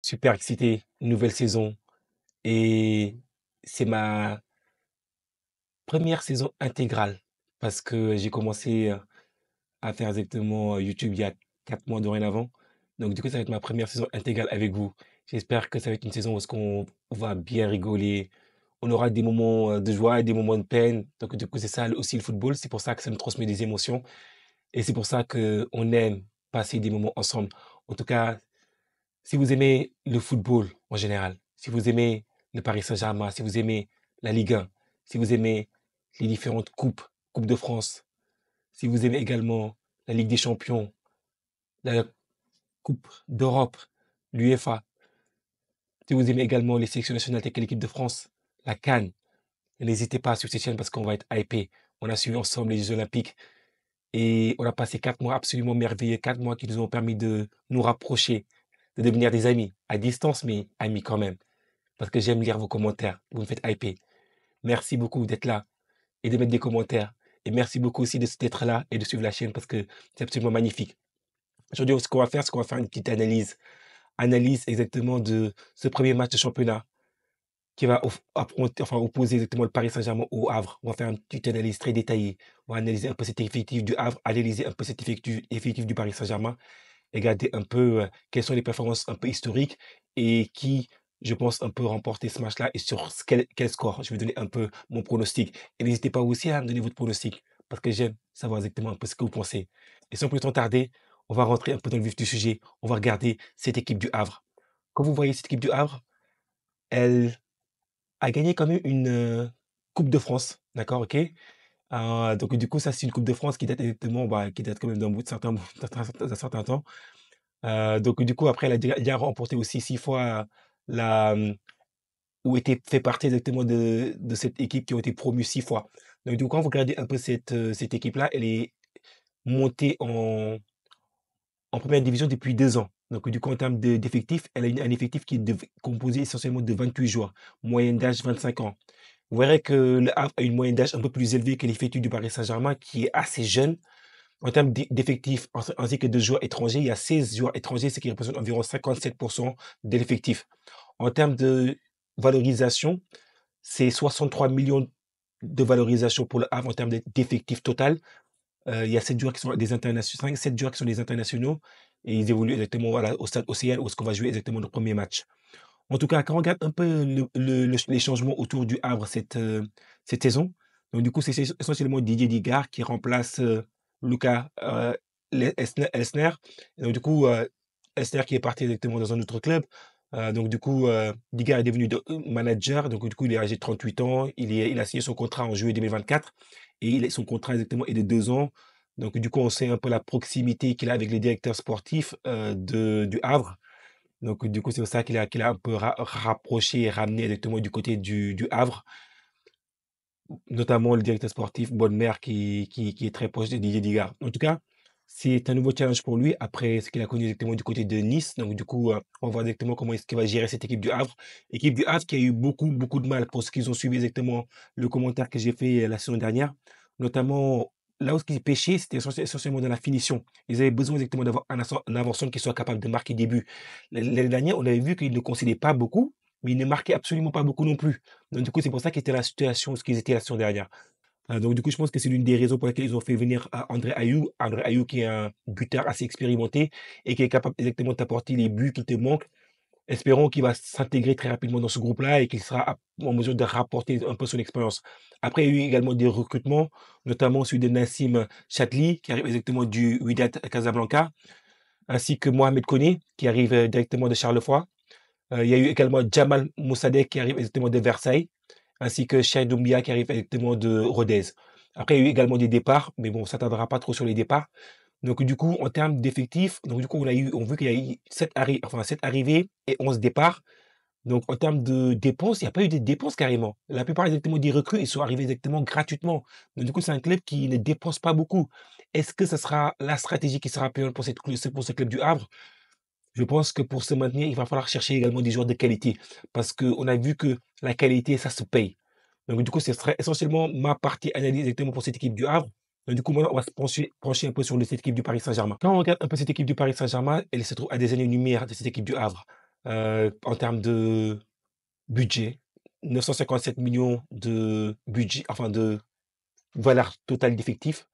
Super excité, nouvelle saison et c'est ma première saison intégrale parce que j'ai commencé, à faire exactement, YouTube il y a 4 mois dorénavant. Donc du coup, ça va être ma première saison intégrale avec vous. J'espère que ça va être une saison où est-ce qu'on va bien rigoler. On aura des moments, de joie et des moments de peine. Donc du coup, c'est ça aussi le football. C'est pour ça que ça nous transmet des émotions et c'est pour ça qu'on aime passer des moments ensemble. En tout cas, si vous aimez le football en général, si vous aimez le Paris Saint-Germain, si vous aimez la Ligue 1, si vous aimez les différentes coupes, Coupe de France, si vous aimez également la Ligue des Champions, la Coupe d'Europe, l'UEFA, si vous aimez également les sélections nationales telles que l'équipe de France, la CAN, n'hésitez pas sur cette chaîne parce qu'on va être hypé. On a suivi ensemble les Jeux Olympiques et on a passé 4 mois absolument merveilleux, 4 mois qui nous ont permis de nous rapprocher, de devenir des amis, à distance, mais amis quand même. Parce que j'aime lire vos commentaires. Vous me faites hyper. Merci beaucoup d'être là et de mettre des commentaires. Et merci beaucoup aussi d'être là et de suivre la chaîne parce que c'est absolument magnifique. Aujourd'hui, ce qu'on va faire, c'est qu'on va faire une petite analyse. Analyse exactement de ce premier match de championnat qui va opposer exactement le Paris Saint-Germain au Havre. On va faire une petite analyse très détaillée. On va analyser un peu cet effectif du Havre, analyser un peu cet effectif du Paris Saint-Germain et regarder un peu quelles sont les performances un peu historiques et qui, je pense, un peu remporter ce match-là et sur quel score. Je vais donner un peu mon pronostic. Et n'hésitez pas aussi à me donner votre pronostic parce que j'aime savoir exactement un peu ce que vous pensez. Et sans plus temps tarder, on va rentrer un peu dans le vif du sujet. On va regarder cette équipe du Havre. Comme vous voyez, cette équipe du Havre, elle a gagné quand même une Coupe de France. D'accord, ok. Donc du coup, ça c'est une Coupe de France qui date exactement, bah, qui date quand même d'un bout de certain, d'un certain temps. Donc du coup, après, elle a déjà remporté aussi 6 fois la, ou était fait partie exactement de cette équipe qui ont été promues 6 fois. Donc du coup, quand vous regardez un peu cette équipe-là, elle est montée en première division depuis 2 ans. Donc du coup, en termes d'effectifs, elle a un effectif qui est composé essentiellement de 28 joueurs, moyenne d'âge 25 ans. Vous verrez que le Havre a une moyenne d'âge un peu plus élevée que l'effectif du Paris Saint-Germain, qui est assez jeune. En termes d'effectifs, ainsi que de joueurs étrangers, il y a 16 joueurs étrangers, ce qui représente environ 57% de l'effectif. En termes de valorisation, c'est 63 millions de valorisation pour le Havre en termes d'effectif total. Il y a 7 joueurs qui sont des internationaux, 5, 7 joueurs qui sont des internationaux et ils évoluent exactement voilà, au stade Océane où est-ce qu'on va jouer exactement le premier match. En tout cas, quand on regarde un peu les changements autour du Havre cette saison, donc du coup, c'est essentiellement Didier Digard qui remplace Lucas Elsner. Et donc du coup, Elsner qui est parti exactement dans un autre club. Donc du coup, Digard est devenu manager. Donc du coup, il est âgé de 38 ans. Il a signé son contrat en juillet 2024 et son contrat exactement est de 2 ans. Donc du coup, on sait un peu la proximité qu'il a avec les directeurs sportifs du Havre. Donc, du coup, c'est pour ça qu'il a un peu rapproché et ramené directement du côté du Havre, notamment le directeur sportif Bonnemer qui est très proche de Didier Digard. En tout cas, c'est un nouveau challenge pour lui après ce qu'il a connu directement du côté de Nice. Donc, du coup, on va voir directement comment est-ce qu'il va gérer cette équipe du Havre. Équipe du Havre qui a eu beaucoup, beaucoup de mal pour ceux qui ont suivi exactement le commentaire que j'ai fait la saison dernière. Notamment, là où ils pêchaient, c'était essentiellement dans la finition. Ils avaient besoin exactement d'avoir un avant-centre qui soit capable de marquer des buts. L'année dernière, on avait vu qu'ils ne concédaient pas beaucoup, mais ils ne marquaient absolument pas beaucoup non plus. Donc, du coup, c'est pour ça qu'ils étaient la situation, ce qu'ils étaient la saison dernière. Donc, du coup, je pense que c'est l'une des raisons pour lesquelles ils ont fait venir André Ayou. André Ayou, qui est un buteur assez expérimenté et qui est capable exactement d'apporter les buts qui te manquent. Espérons qu'il va s'intégrer très rapidement dans ce groupe-là et qu'il sera en mesure de rapporter un peu son expérience. Après, il y a eu également des recrutements, notamment celui de Nassim Chatli, qui arrive exactement du Wydad Casablanca, ainsi que Mohamed Koné, qui arrive directement de Charleroi. Il y a eu également Jamal Moussadek qui arrive exactement de Versailles, ainsi que Cheikh Doumbia qui arrive exactement de Rodez. Après, il y a eu également des départs, mais bon, on s'attardera pas trop sur les départs. Donc, du coup, en termes d'effectifs, donc du coup, on a vu qu'il y a eu 7 arrivées et 11 départs. Donc, en termes de dépenses, il n'y a pas eu de dépenses carrément. La plupart exactement des recrues, ils sont arrivés exactement gratuitement. Donc, du coup, c'est un club qui ne dépense pas beaucoup. Est-ce que ça sera la stratégie qui sera payante pour ce club du Havre? Je pense que pour se maintenir, il va falloir chercher également des joueurs de qualité parce qu'on a vu que la qualité, ça se paye. Donc, du coup, ce serait essentiellement ma partie analyse exactement pour cette équipe du Havre. Donc, du coup, maintenant, on va se pencher un peu sur cette équipe du Paris Saint-Germain. Quand on regarde un peu cette équipe du Paris Saint-Germain, elle se trouve à des années-lumière de cette équipe du Havre. En termes de budget, 957 millions de budget, enfin de valeur totale d'effectifs.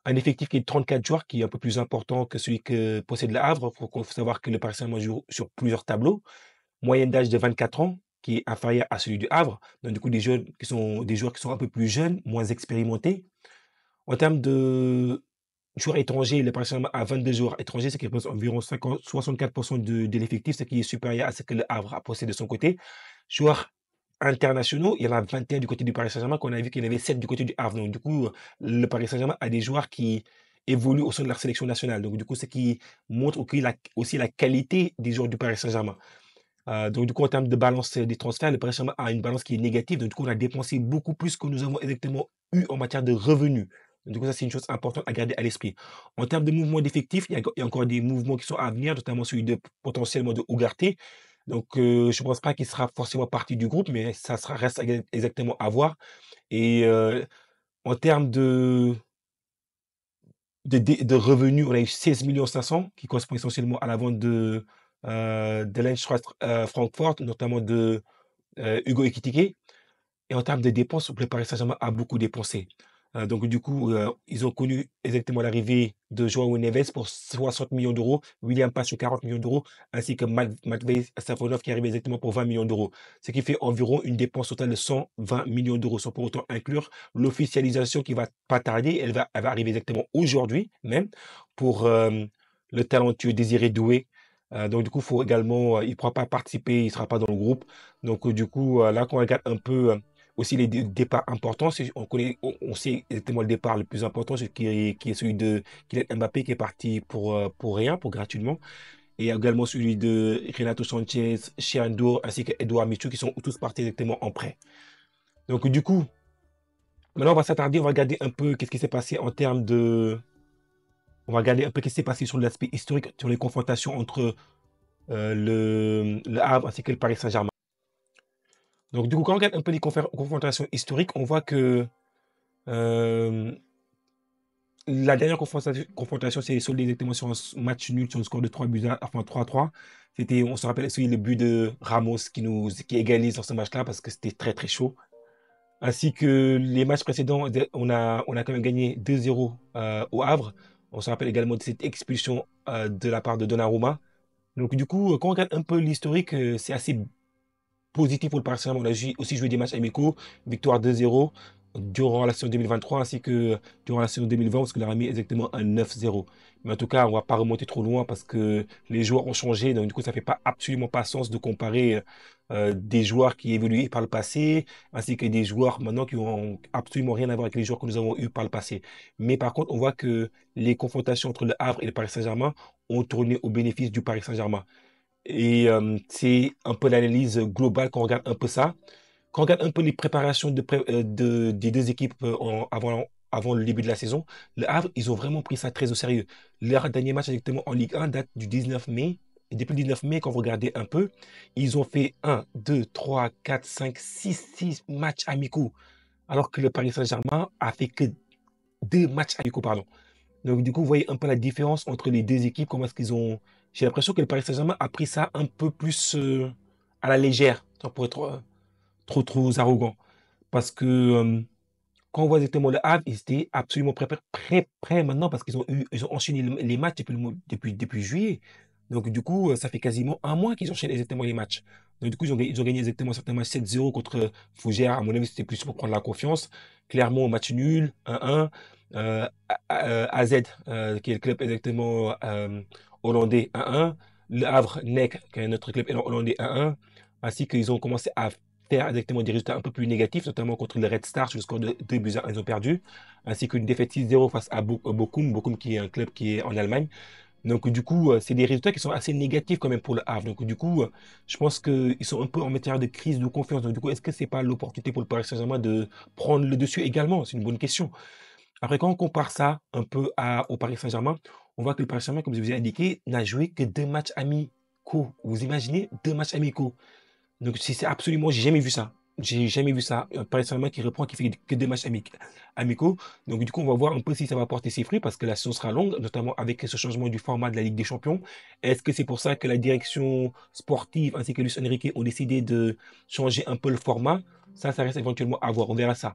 Un effectif qui est de 34 joueurs, qui est un peu plus important que celui que possède le Havre. Faut savoir que le Paris Saint-Germain joue sur plusieurs tableaux. Moyenne d'âge de 24 ans, qui est inférieur à celui du Havre. Donc du coup, des joueurs qui sont un peu plus jeunes, moins expérimentés. En termes de joueurs étrangers, le Paris Saint-Germain a 22 joueurs étrangers, ce qui représente environ 64% de l'effectif, ce qui est supérieur à ce que le Havre a possédé de son côté. Joueurs internationaux, il y en a 21 du côté du Paris Saint-Germain, qu'on a vu qu'il y en avait 7 du côté du Havre. Donc, du coup, le Paris Saint-Germain a des joueurs qui évoluent au sein de leur sélection nationale. Donc, du coup, ce qui montre aussi la qualité des joueurs du Paris Saint-Germain. Donc, du coup, en termes de balance des transferts, le Paris Saint-Germain a une balance qui est négative. Donc, du coup, on a dépensé beaucoup plus que nous avons exactement eu en matière de revenus. Donc, du coup, ça, c'est une chose importante à garder à l'esprit. En termes de mouvement d'effectifs, il y a encore des mouvements qui sont à venir, notamment celui de potentiellement de Ougarté. Donc, je ne pense pas qu'il sera forcément partie du groupe, mais ça reste exactement à voir. Et en termes de revenus, on a eu 16 500 000 qui correspond essentiellement à la vente de l'Eintracht Francfort, notamment de Hugo Ekitike. Et en termes de dépenses, le Paris Saint-Germain a beaucoup dépensé. Donc du coup, ils ont connu exactement l'arrivée de Joao Neves pour 60 millions d'euros, William Pache 40 millions d'euros, ainsi que Matvei Safonov qui est arrivé exactement pour 20 millions d'euros. Ce qui fait environ une dépense totale de 120 millions d'euros, sans pour autant inclure l'officialisation qui va pas tarder. Elle va arriver exactement aujourd'hui même pour le talentueux Désiré Doué. Donc du coup, faut également, il ne pourra pas participer, il ne sera pas dans le groupe. Donc du coup, là, quand on regarde un peu aussi les départs importants, on sait exactement le départ le plus important, qui est celui de Kylian Mbappé qui est parti pour rien, pour gratuitement. Et également celui de Renato Sanchez, Chiando, ainsi qu'Edouard Michou qui sont tous partis exactement en prêt. Donc du coup, maintenant on va s'attarder, on va regarder un peu qu'est-ce qui s'est passé en termes de... On va regarder un peu qu'est-ce qui s'est passé sur l'aspect historique, sur les confrontations entre le Havre ainsi que le Paris Saint-Germain. Donc du coup, quand on regarde un peu les confrontations historiques, on voit que euh, la dernière confrontation s'est soldée exactement sur un match nul, sur le score de 3 buts enfin 3-3. C'était, on se rappelle, c'est le but de Ramos qui égalise dans ce match-là parce que c'était très très chaud. Ainsi que les matchs précédents, on a quand même gagné 2-0 au Havre. On se rappelle également de cette expulsion de la part de Donnarumma. Donc du coup, quand on regarde un peu l'historique, c'est assez positif pour le Paris Saint-Germain. On a aussi joué des matchs amicaux, victoire 2-0 durant la saison 2023 ainsi que durant la saison 2020 parce qu'on leur a mis exactement un 9-0. Mais en tout cas, on ne va pas remonter trop loin parce que les joueurs ont changé. Donc du coup, ça ne fait pas absolument pas sens de comparer des joueurs qui évoluaient par le passé ainsi que des joueurs maintenant qui ont absolument rien à voir avec les joueurs que nous avons eus par le passé. Mais par contre, on voit que les confrontations entre le Havre et le Paris Saint-Germain ont tourné au bénéfice du Paris Saint-Germain. Et c'est un peu l'analyse globale quand on regarde un peu ça. Quand on regarde un peu les préparations des deux équipes avant le début de la saison, le Havre, ils ont vraiment pris ça très au sérieux. Leur dernier match exactement en Ligue 1 date du 19 mai. Et depuis le 19 mai, quand vous regardez un peu, ils ont fait 1, 2, 3, 4, 5, 6 matchs amicaux. Alors que le Paris Saint-Germain a fait que 2 matchs amicaux, pardon. Donc, du coup, vous voyez un peu la différence entre les deux équipes, comment est-ce qu'ils ont... J'ai l'impression que le Paris Saint-Germain a pris ça un peu plus à la légère, sans pour être trop arrogant. Parce que quand on voit exactement le Havre, ils étaient absolument prêts maintenant parce ils ont enchaîné les matchs depuis juillet. Donc, du coup, ça fait quasiment un mois qu'ils enchaînent exactement les matchs. Donc, du coup, ils ont gagné exactement certains matchs 7-0 contre Fougères. À mon avis, c'était plus pour prendre la confiance. Clairement, match nul, 1-1. AZ, qui est le club exactement hollandais, 1-1. Le Havre, NEC, qui est un autre club hollandais, 1-1. Ainsi qu'ils ont commencé à faire exactement des résultats un peu plus négatifs, notamment contre le Red Star sur le score de 2 buts à 1, ils ont perdu, ainsi qu'une défaite 6-0 face à Bochum qui est un club qui est en Allemagne. Donc du coup, c'est des résultats qui sont assez négatifs quand même pour le Havre. Donc du coup, je pense qu'ils sont un peu en matière de crise de confiance. Donc du coup, est-ce que c'est pas l'opportunité pour le Paris Saint-Germain de prendre le dessus également? C'est une bonne question. Après, quand on compare ça un peu au Paris Saint-Germain, on voit que le Paris Saint-Germain, comme je vous ai indiqué, n'a joué que 2 matchs amicaux. Vous imaginez 2 matchs amicaux? Donc c'est absolument, j'ai jamais vu ça. J'ai jamais vu ça. Un Paris Saint-Germain qui reprend, qui fait que des matchs amicaux. Donc, du coup, on va voir un peu si ça va porter ses fruits parce que la saison sera longue, notamment avec ce changement du format de la Ligue des Champions. Est-ce que c'est pour ça que la direction sportive ainsi que Luis Enrique ont décidé de changer un peu le format? Ça reste éventuellement à voir. On verra ça.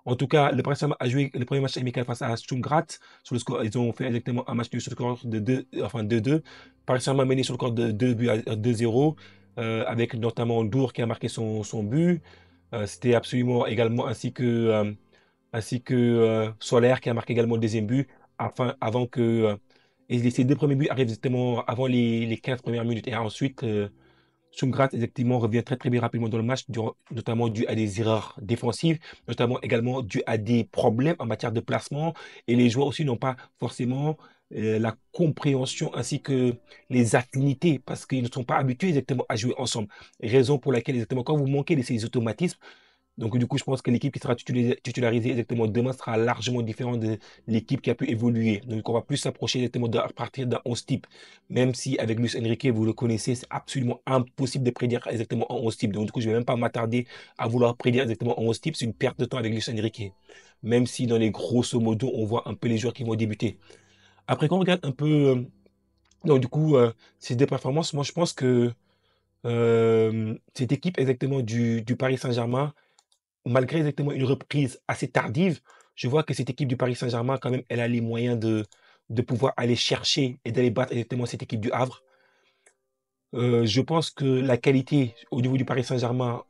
En tout cas, le Paris Saint-Germain a joué le premier match amical face à Stuttgart. Sur le score, ils ont fait exactement un match nul sur le score de 2, enfin 2-2. Paris Saint-Germain mené sur le score de 2 buts à 2-0, avec notamment Dour qui a marqué son but. C'était absolument également ainsi que Solaire qui a marqué également le deuxième but, avant que et ces deux premiers buts arrivent justement avant les 15 premières minutes. Et ensuite, Sumgrat, effectivement, revient très, très bien rapidement dans le match, notamment dû à des erreurs défensives, notamment également dû à des problèmes en matière de placement. Et les joueurs aussi n'ont pas forcément la compréhension ainsi que les affinités parce qu'ils ne sont pas habitués exactement à jouer ensemble. Raison pour laquelle, exactement, quand vous manquez de ces automatismes, donc, du coup, je pense que l'équipe qui sera titularisée exactement demain sera largement différente de l'équipe qui a pu évoluer. Donc, on va plus s'approcher exactement à partir d'un 11 type. Même si avec Luis Enrique, vous le connaissez, c'est absolument impossible de prédire exactement un 11 type. Donc, du coup, je ne vais même pas m'attarder à vouloir prédire exactement un 11 type. C'est une perte de temps avec Luis Enrique. Même si dans les grosso modo, on voit un peu les joueurs qui vont débuter. Après, quand on regarde un peu, donc, du coup, ces deux performances, moi, je pense que cette équipe exactement du Paris Saint-Germain, malgré exactement une reprise assez tardive, je vois que cette équipe du Paris Saint-Germain, quand même, elle a les moyens de pouvoir aller chercher et d'aller battre exactement cette équipe du Havre. Je pense que la qualité au niveau du Paris Saint-Germain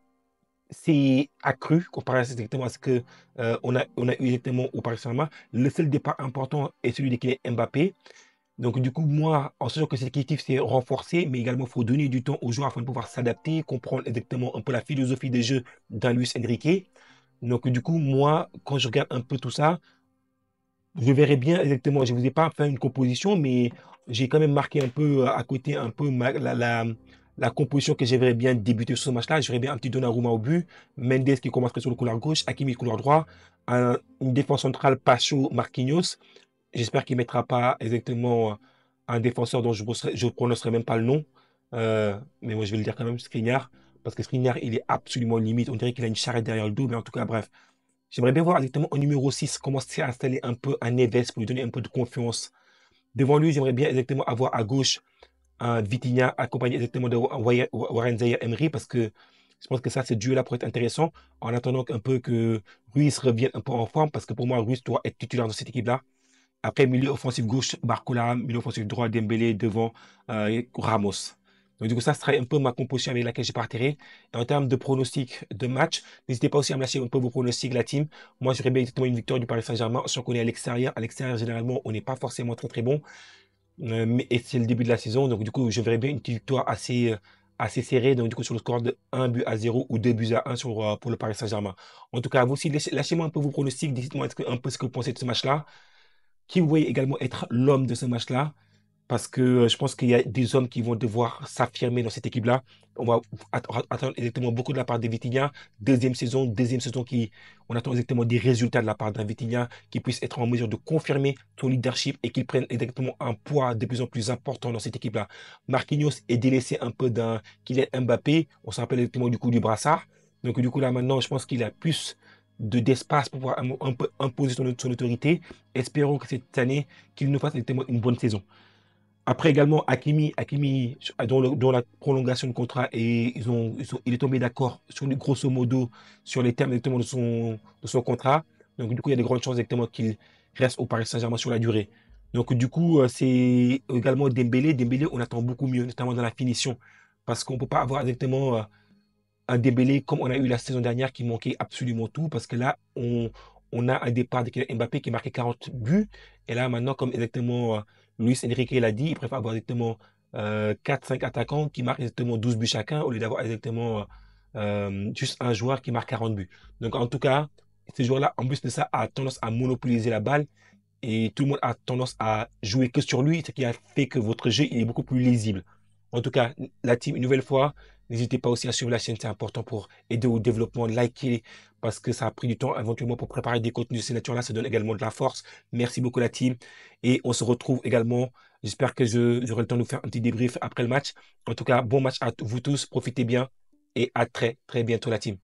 s'est accrue comparé exactement à ce que on a eu exactement au Paris Saint-Germain. Le seul départ important est celui de Kylian Mbappé. Donc, du coup, moi, en sachant que cet équipe s'est renforcé, mais également, il faut donner du temps aux joueurs afin de pouvoir s'adapter, comprendre exactement un peu la philosophie de jeu d'un Luis Enrique. Donc, du coup, moi, quand je regarde un peu tout ça, je verrai bien exactement. Je ne vous ai pas fait une composition, mais j'ai quand même marqué un peu à côté un peu la composition que j'aimerais bien débuter sur ce match-là. J'aurais bien un petit Donnarumma au but, Mendes qui commencerait sur le couloir gauche, Hakimi couloir droit, une défense centrale Pacho Marquinhos. J'espère qu'il ne mettra pas exactement un défenseur dont je ne prononcerai même pas le nom. Mais moi, je vais le dire quand même, Skriniar. Parce que Skriniar, il est absolument limite. On dirait qu'il a une charrette derrière le dos. Mais en tout cas, bref. J'aimerais bien voir exactement au numéro 6 commencer à installer un peu un Neves pour lui donner un peu de confiance. Devant lui, j'aimerais bien exactement avoir à gauche un Vitinha accompagné exactement de Warren Zaïre-Emery parce que je pense que ça, ce duo-là pourrait être intéressant en attendant un peu que Ruiz revienne un peu en forme parce que pour moi, Ruiz doit être titulaire dans cette équipe-là. Après, milieu offensif gauche, Barcola, milieu offensif droit, Dembélé, devant Ramos. Donc, du coup, ça serait un peu ma composition avec laquelle je partirai. Et en termes de pronostic de match, n'hésitez pas aussi à me lâcher un peu vos pronostics, la team. Moi, j'aurais bien exactement une victoire du Paris Saint-Germain. Si on connaît à l'extérieur, généralement, on n'est pas forcément très, très bon. Et c'est le début de la saison. Donc, du coup, je verrais bien une petite victoire assez serrée. Donc, du coup, sur le score de 1 but à 0 ou 2 buts à 1 pour le Paris Saint-Germain. En tout cas, vous aussi, lâchez-moi un peu vos pronostics. Dites-moi un peu ce que vous pensez de ce match-là. Qui vous voyez également être l'homme de ce match-là? Parce que je pense qu'il y a des hommes qui vont devoir s'affirmer dans cette équipe-là. On va attendre exactement beaucoup de la part de Vitinha. Deuxième saison on attend exactement des résultats de la part d'un Vitinha qui puisse être en mesure de confirmer son leadership et qu'il prenne exactement un poids de plus en plus important dans cette équipe-là. Marquinhos est délaissé un peu d'un Kylian Mbappé. On se rappelle exactement du coup du brassard. Donc du coup là maintenant, je pense qu'il a plus d'espace pour pouvoir un peu imposer son autorité. Espérons que cette année, qu'il nous fasse exactement une bonne saison. Après également, Hakimi dont la prolongation de contrat, et il est tombé d'accord sur grosso modo sur les termes exactement de son contrat. Donc du coup, il y a de grandes chances exactement qu'il reste au Paris Saint-Germain sur la durée. Donc du coup, c'est également Dembélé. Dembélé, on attend beaucoup mieux, notamment dans la finition. Parce qu'on ne peut pas avoir exactement un Dembélé comme on a eu la saison dernière qui manquait absolument tout parce que là, on a un départ de Kylian Mbappé qui marquait 40 buts. Et là, maintenant, comme exactement Luis Enrique l'a dit, il préfère avoir exactement 4-5 attaquants qui marquent exactement 12 buts chacun au lieu d'avoir exactement juste un joueur qui marque 40 buts. Donc, en tout cas, ce joueur-là, en plus de ça, a tendance à monopoliser la balle et tout le monde a tendance à jouer que sur lui, ce qui a fait que votre jeu il est beaucoup plus lisible. En tout cas, la team, une nouvelle fois, n'hésitez pas aussi à suivre la chaîne, c'est important pour aider au développement, liker, parce que ça a pris du temps éventuellement pour préparer des contenus de cette nature-là, ça donne également de la force. Merci beaucoup la team, et on se retrouve également, j'espère que j'aurai le temps de vous faire un petit débrief après le match. En tout cas, bon match à vous tous, profitez bien, et à très très bientôt la team.